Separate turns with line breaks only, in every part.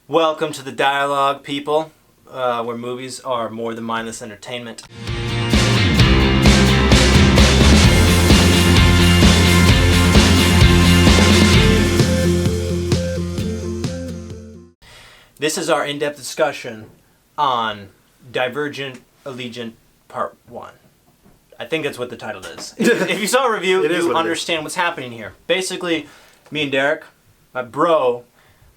Welcome to the dialogue, people, where movies are more than mindless entertainment. This is our in-depth discussion on Divergent, Allegiant, Part 1. I think that's what the title is. If you saw a review, you understand what's happening here. Basically, me and Derek, my bro,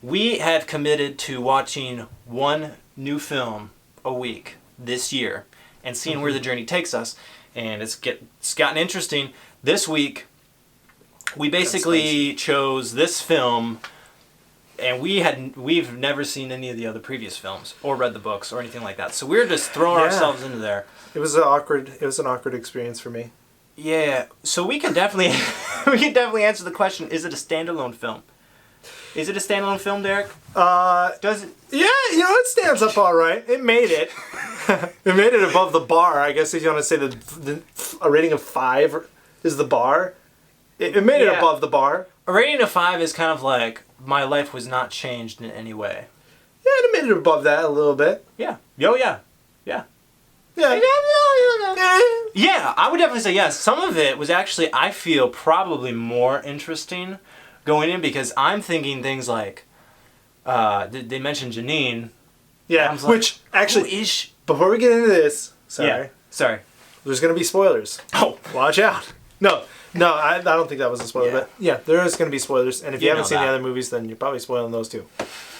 we have committed to watching one new film a week this year and seeing where the journey takes us. And it's gotten interesting. This week, we basically chose this film, and we've never seen any of the other previous films or read the books or anything like that. So we're just throwing ourselves into there.
It was an awkward experience for me.
Yeah. So we can definitely answer the question: is it a standalone film? Is it a standalone film, Derek? Does it?
Yeah, it stands up all right. It made it. It made it above the bar. I guess if you want to say a rating of 5 is the bar. It made it above the bar.
A rating of 5 is kind of like my life was not changed in any way.
Yeah, it made it above that a little bit.
Yeah. Oh yeah. Yeah.
Yeah.
Yeah, I would definitely say yes. Some of it was actually, I feel, probably more interesting going in because I'm thinking things like, they mentioned Janine.
Yeah,
like,
which actually, before we get into this, sorry, there's going to be spoilers.
Oh.
Watch out. No, I don't think that was a spoiler, but yeah, there is going to be spoilers, and if you haven't seen the other movies, then you're probably spoiling those too.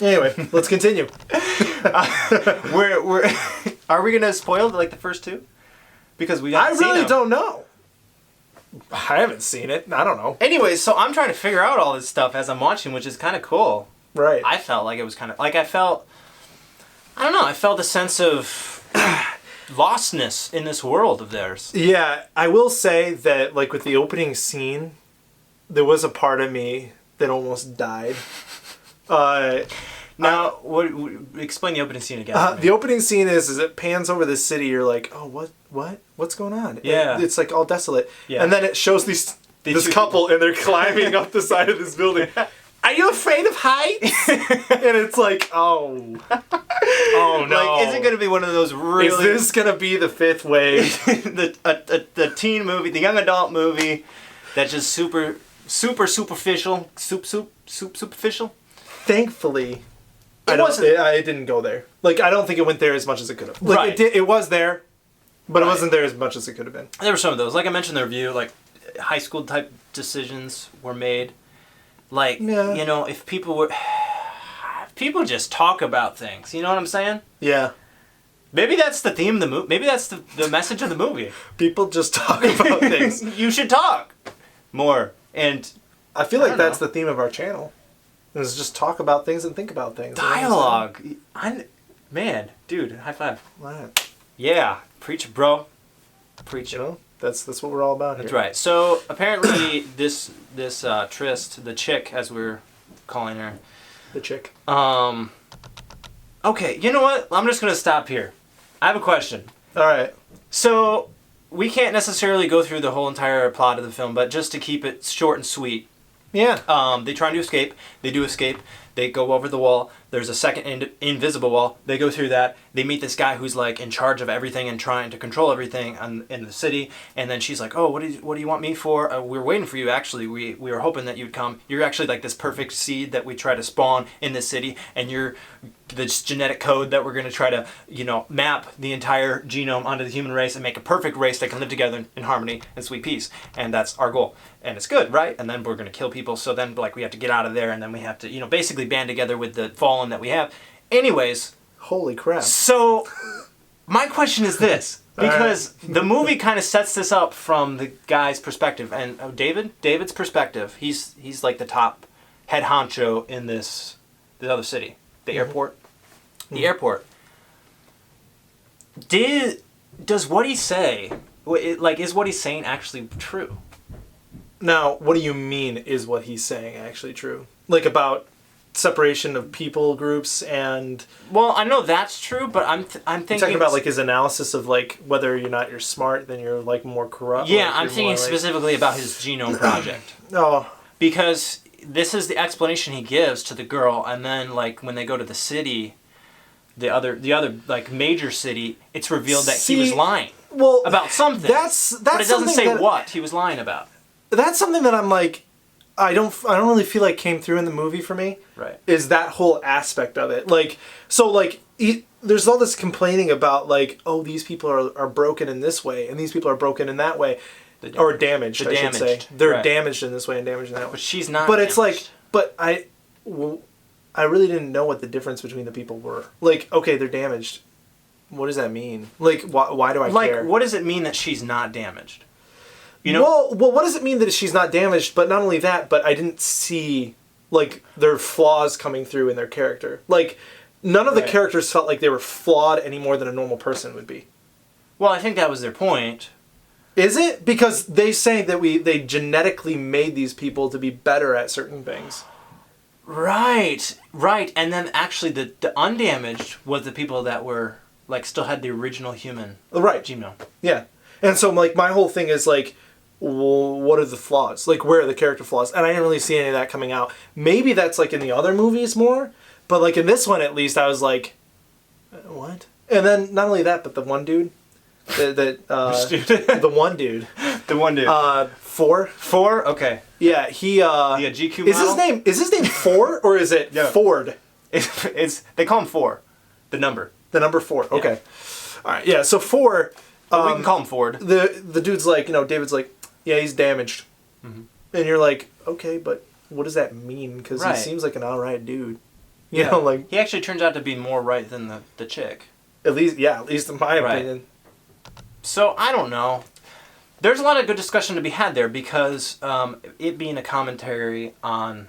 Anyway, let's continue.
Are we going to spoil like the first two? Because we haven't seen them.
I really don't know. I haven't seen it. I don't know.
Anyways, so I'm trying to figure out all this stuff as I'm watching, which is kind of cool.
Right.
I felt like it was kind of like I felt a sense of lostness in this world of theirs.
Yeah, I will say that like with the opening scene, there was a part of me that almost died.
Now, explain the opening scene again.
The opening scene is it pans over the city. You're like, oh, what's going on?
Yeah,
it's like all desolate. Yeah. And then it shows this couple and they're climbing up the side of this building. Are you afraid of heights? And it's like, oh no!
Like, is it going to be one of those really?
Is this going to be the fifth wave?
the teen movie, the young adult movie, that's just super superficial, superficial.
Thankfully. I didn't go there. Like, I don't think it went there as much as it could have. Like,
right.
It was there, but it wasn't there as much as it could have been.
There were some of those. Like I mentioned in the review, like, high school type decisions were made. Like, if people just talk about things. You know what I'm saying?
Yeah.
Maybe that's the theme of the movie. Maybe that's the message of the movie.
People just talk about things.
You should talk more. And
I feel like that's the theme of our channel. Is just talk about things and think about things.
Dialogue. Man, dude, high five.
Right.
Yeah. Preach it, bro. Preach it.
That's what we're all about here.
That's right. So, apparently, this Trist, the chick, as we're calling her.
The chick.
Okay, you know what? I'm just going to stop here. I have a question.
All right.
So, we can't necessarily go through the whole entire plot of the film, but just to keep it short and sweet.
Yeah.
They try to escape. They do escape. They go over the wall. There's a second invisible wall. They go through that. They meet this guy who's like in charge of everything and trying to control everything in the city. And then she's like, "Oh, what do you want me for? We're waiting for you. Actually, we were hoping that you'd come. You're actually like this perfect seed that we try to spawn in this city, and you're this genetic code that we're going to try to map the entire genome onto the human race and make a perfect race that can live together in harmony and sweet peace. And that's our goal. And it's good, right? And then we're going to kill people. So then we have to get out of there, and then we have to basically band together with the fallen that we have. Anyways.
Holy crap.
So, my question is this. Because the movie kind of sets this up from the guy's perspective. And David's perspective, he's like the top head honcho in this other city. The airport. The airport. Does what he say, is what he's saying actually true?
Now, what do you mean is what he's saying actually true? Like about separation of people groups and...
Well, I know that's true, but I'm thinking...
You're talking about like his analysis of like whether you're smart, then you're like more corrupt.
Yeah, I'm thinking specifically about his genome project.
Oh.
Because this is the explanation he gives to the girl, and then like when they go to the city, the other like major city, it's revealed that he was lying about something.
That's
but it doesn't say what he was lying about.
That's something that I'm like, I don't really feel like came through in the movie for me.
Right.
Is that whole aspect of it. Like, so like, there's all this complaining about like, oh, these people are broken in this way, and these people are broken in that way. Or damaged, I should say. They're damaged in this way and damaged in that way.
But she's not.
But
damaged.
it's like, but I really didn't know what the difference between the people were. Like, okay, they're damaged. What does that mean? Like, why do I care?
Like, what does it mean that she's not damaged? You know?
Well, what does it mean that she's not damaged? But not only that, but I didn't see like their flaws coming through in their character. Like, none of the characters felt like they were flawed any more than a normal person would be.
Well, I think that was their point.
Is it? Because they say that they genetically made these people to be better at certain things.
Right. And then actually the undamaged was the people that were, like, still had the original human genome.
Yeah. And so, like, my whole thing is, like, well, what are the flaws? Like, where are the character flaws? And I didn't really see any of that coming out. Maybe that's, like, in the other movies more. But, like, in this one, at least, I was like, what? And then, not only that, but the one dude. The one dude.
The one dude.
4?
4? Okay.
Yeah, he
the GQ model?
Is his name 4 or is it Ford?
It's they call him 4. The number.
The number 4. Okay. Yeah. All right. Yeah. So 4.
We can call him Ford.
The dude's like, David's like, yeah, he's damaged, and you're like, okay, but what does that mean? Because he seems like an alright dude. You know, like
he actually turns out to be more right than the chick.
At least in my opinion.
So, I don't know. There's a lot of good discussion to be had there because it being a commentary on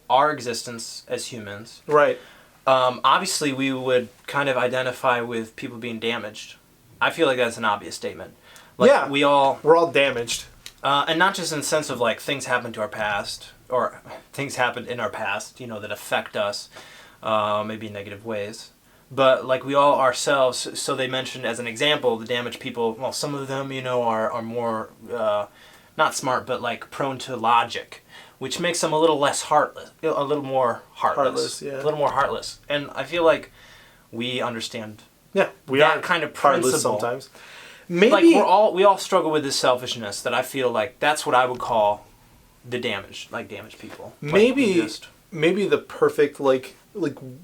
our existence as humans.
Right.
Obviously, we would kind of identify with people being damaged. I feel like that's an obvious statement. Like, we're
all damaged.
And not just in the sense of, like, things happened to our past, or things happened in our past, that affect us, maybe in negative ways. But, like, we all ourselves, so they mentioned as an example, the damaged people, well, some of them, are more, not smart, but, like, prone to logic, which makes them a little less heartless, a little more heartless. A little more heartless. And I feel like we understand
we are
kind of principle.
Sometimes. Maybe...
Like, we all struggle with this selfishness that I feel like that's what I would call the damaged people.
Maybe the perfect, like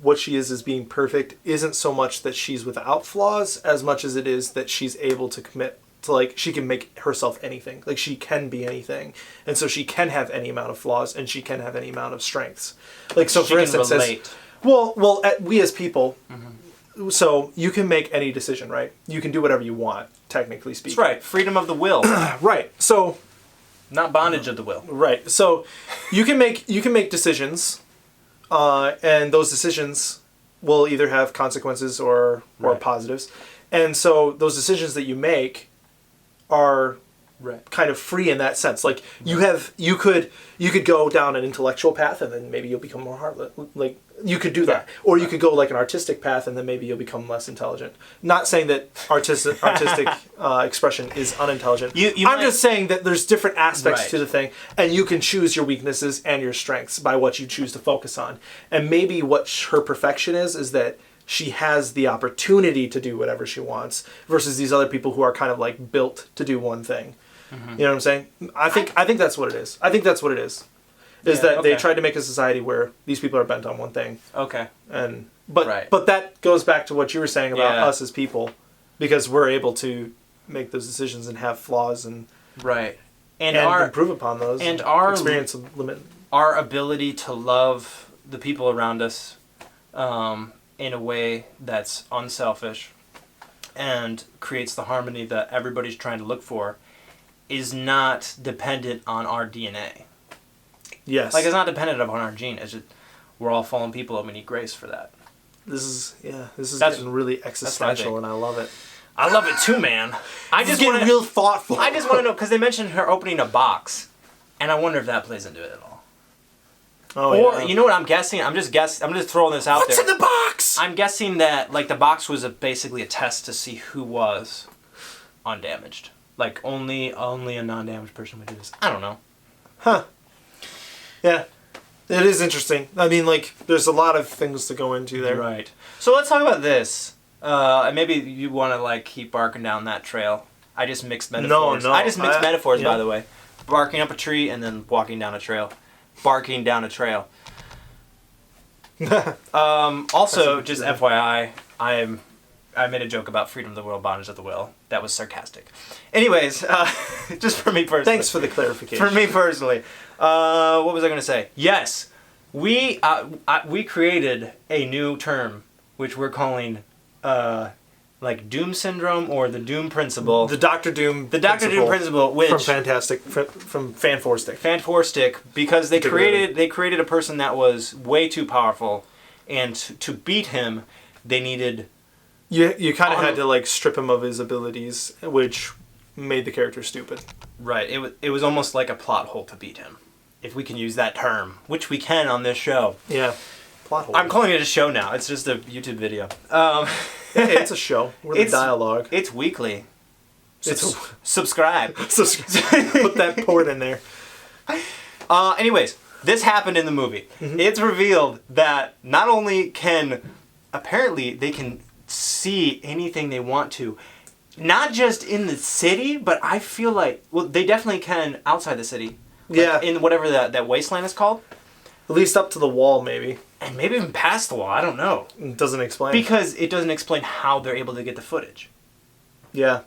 what she is being perfect isn't so much that she's without flaws as much as it is that she's able to commit to, like, she can make herself anything. Like, she can be anything. And so she can have any amount of flaws and she can have any amount of strengths. Like, so for instance, we as people, so you can make any decision, right? You can do whatever you want, technically speaking.
That's right. Freedom of the will.
Right. So...
Not bondage of the will.
Right. So you can make decisions, and those decisions will either have consequences or positives. And so those decisions that you make are kind of free in that sense. Like you could go down an intellectual path and then maybe you'll become more heartless. Like you could do that, or you could go like an artistic path and then maybe you'll become less intelligent. Not saying that artistic expression is unintelligent. I'm just saying that there's different aspects to the thing, and you can choose your weaknesses and your strengths by what you choose to focus on. And maybe what her perfection is that she has the opportunity to do whatever she wants, versus these other people who are kind of like built to do one thing. You know what I'm saying? I think that's what it is. I think that's what it is. They tried to make a society where these people are bent on one thing. Okay. But that goes back to what you were saying about us as people, because we're able to make those decisions and have flaws and and improve upon those and our experience limit
our ability to love the people around us in a way that's unselfish and creates the harmony that everybody's trying to look for is not dependent on our DNA.
Yes.
Like, it's not dependent upon our gene. It's just we're all fallen people and we need grace for that.
This is getting really existential, and I love it.
I love it too, man. I just
getting real thoughtful.
I just want to know, because they mentioned her opening a box, and I wonder if that plays into it at all. Or you know what I'm guessing? I'm just throwing this out there.
What's in the box?
I'm guessing that like the box was basically a test to see who was undamaged. Like only a non-damaged person would do this. I don't know.
Huh. Yeah. It is interesting. I mean, like, there's a lot of things to go into there.
Right. So let's talk about this. And maybe you want to like keep barking down that trail. I just mixed metaphors.
No.
I just mixed metaphors,
yeah.
by the way. Barking up a tree and then walking down a trail. Barking down a trail. Also, just FYI, I made a joke about freedom of the will, bondage of the will. That was sarcastic. Anyways, just for me personally.
Thanks for the clarification.
For me personally. What was I going to say? Yes, we created a new term, which we're calling like Doom Syndrome or the Doom Principle.
The Doctor Doom.
The Doctor Doom Principle, which
from from Fan Four Stick.
Fan Four Stick, because they created a person that was way too powerful, and to beat him, they needed.
You kind of had to like strip him of his abilities, which made the character stupid.
Right. It was almost like a plot hole to beat him, if we can use that term, which we can on this show.
Yeah. Plot hole.
I'm calling it a show now. It's just a YouTube video.
Hey, it's a show. We're the dialogue.
It's weekly. Subscribe.
Put that port in there.
Anyways, this happened in the movie. Mm-hmm. It's revealed that not only apparently they can see anything they want to, not just in the city, but I feel like, well, they definitely can outside the city. Like
yeah.
In whatever that wasteland is called.
At least up to the wall, maybe.
And maybe even past the wall. I don't know.
It doesn't explain.
Because it doesn't explain how they're able to get the footage.
Yeah.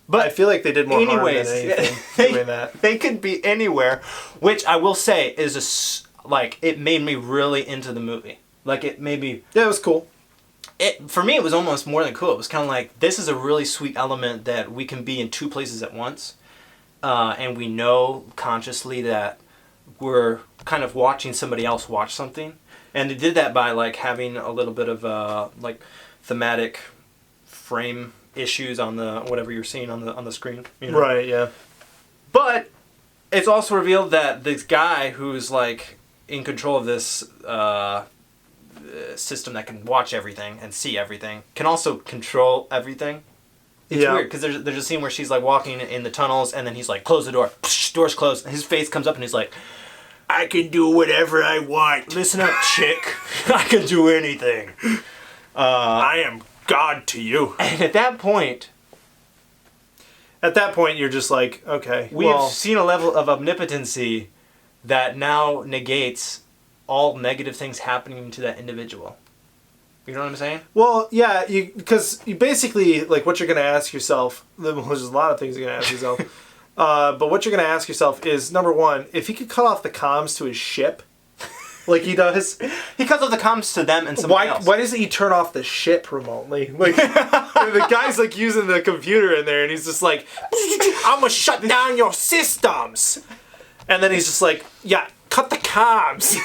But
I feel like they did more harm than anything doing that.
They could be anywhere, which I will say is it made me really into the movie. Like, it made me...
Yeah, it was cool.
For me, it was almost more than cool. It was kind of like, this is a really sweet element that we can be in two places at once. And we know consciously that we're kind of watching somebody else watch something. And they did that by like having a little bit of like thematic frame issues on the whatever you're seeing on the screen. You know?
Right, yeah.
But it's also revealed that this guy who's like in control of this system that can watch everything and see everything can also control everything. It's weird because there's a scene where she's like walking in the tunnels and then he's like, close the door. Psh, door's closed. And his face comes up and he's like, I can do whatever I want. Listen up, chick. I can do anything.
I am God to you.
And at that point,
you're just like, okay.
We've seen a level of omnipotency that now negates all negative things happening to that individual. You know what I'm saying?
Well, yeah, because you basically, like, what you're going to ask yourself, there's a lot of things you're going to ask yourself, but what you're going to ask yourself is, number one, if he could cut off the comms to his ship, like he does...
He cuts off the comms to them and somebody else.
Why doesn't he turn off the ship remotely? Like, the guy's, like, using the computer in there, and he's just like, I'm going to shut down your systems! And then he's just like, yeah, cut the comms!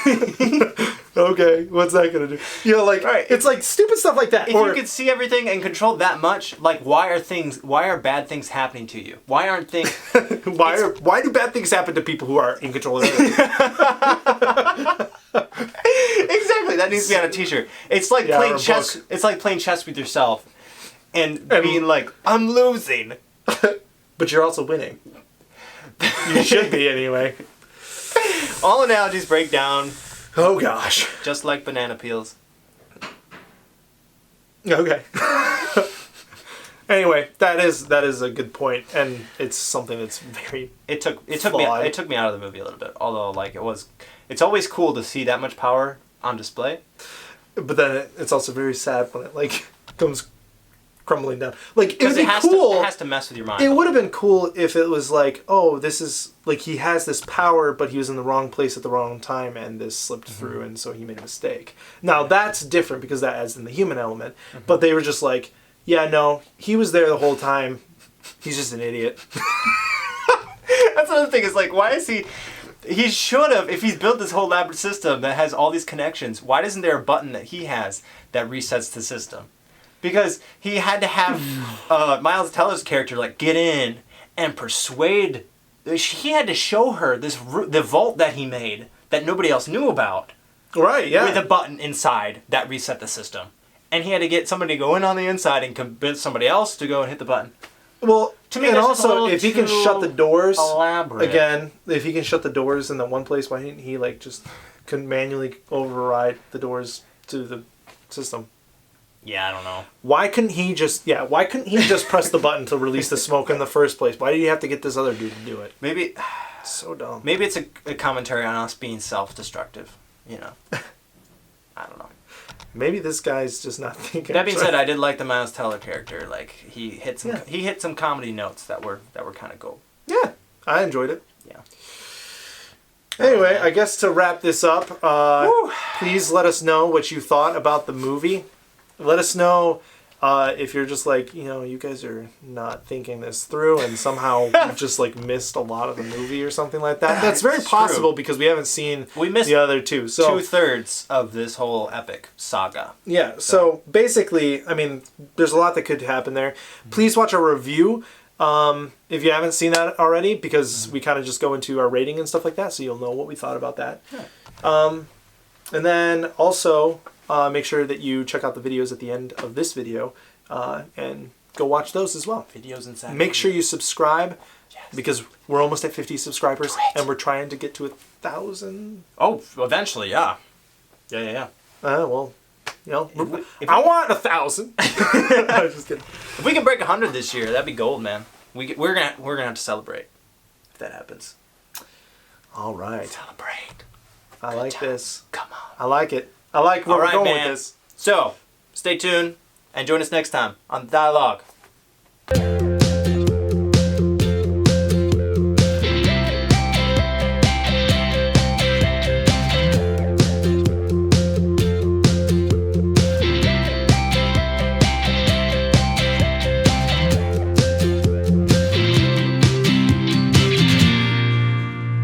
Okay, what's that gonna do? You know, like, right. It's like stupid stuff like that.
If you could see everything and control that much, like, why are bad things happening to you? Why aren't things...
why do bad things happen to people who are in control of everything?
Exactly, that needs to be on a t-shirt. It's like playing chess. It's like playing chess with yourself and being like, I'm losing.
But you're also winning. You should be anyway.
All analogies break down.
Oh gosh.
Just like banana peels.
Okay. Anyway, that is a good point, and it's something that's very
it took me out of the movie a little bit. Although like it's always cool to see that much power on display.
But then it's also very sad when it like comes crumbling down. Like, it would be cool.
It has to mess with your mind.
It would have been cool if it was like, oh, this is like he has this power, but he was in the wrong place at the wrong time, and this slipped through, and so he made a mistake. Now that's different because that adds in the human element. Mm-hmm. But they were just like, yeah, no, he was there the whole time. He's just an idiot.
That's another thing. Is like, why is he? He should have, if he's built this whole elaborate system that has all these connections. Why isn't there a button that he has that resets the system? Because he had to have Miles Teller's character like get in and persuade. He had to show her the vault that he made that nobody else knew about.
Right. Yeah.
With a button inside that reset the system, and he had to get somebody to go in on the inside and convince somebody else to go and hit the button.
Well,
to me,
and also if he can shut the doors
elaborate.
again, if he can shut the doors in the one place, why didn't he like just can manually override the doors to the system.
Yeah, I don't know.
Why couldn't he just press the button to release the smoke in the first place? Why did he have to get this other dude to do it?
Maybe
So dumb.
Maybe it's a commentary on us being self-destructive, you know. I don't know.
Maybe this guy's just not thinking.
That being said, I did like the Miles Teller character. Like he hit some comedy notes that were kind of gold.
Yeah, I enjoyed it.
Yeah.
Anyway, I guess to wrap this up, please let us know what you thought about the movie. Let us know if you're just like, you guys are not thinking this through and somehow just like missed a lot of the movie or something like that. That's very possible because we haven't seen the other two. So 2/3
of this whole epic saga.
Yeah. So basically, I mean, there's a lot that could happen there. Please watch our review. If you haven't seen that already, because we kind of just go into our rating and stuff like that, so you'll know what we thought about that. Yeah. And then also make sure that you check out the videos at the end of this video and go watch those as well.
Videos inside.
Make sure you subscribe because we're almost at 50 subscribers and we're trying to get to 1,000.
Oh, eventually, yeah. Yeah.
Well, I want 1,000. I was just kidding.
If we can break 100 this year, that'd be gold, man. We're gonna have to celebrate if that happens.
All right.
Celebrate.
I like this.
Come on.
I like it. I like where we're going with this.
So, stay tuned and join us next time on Dialogue.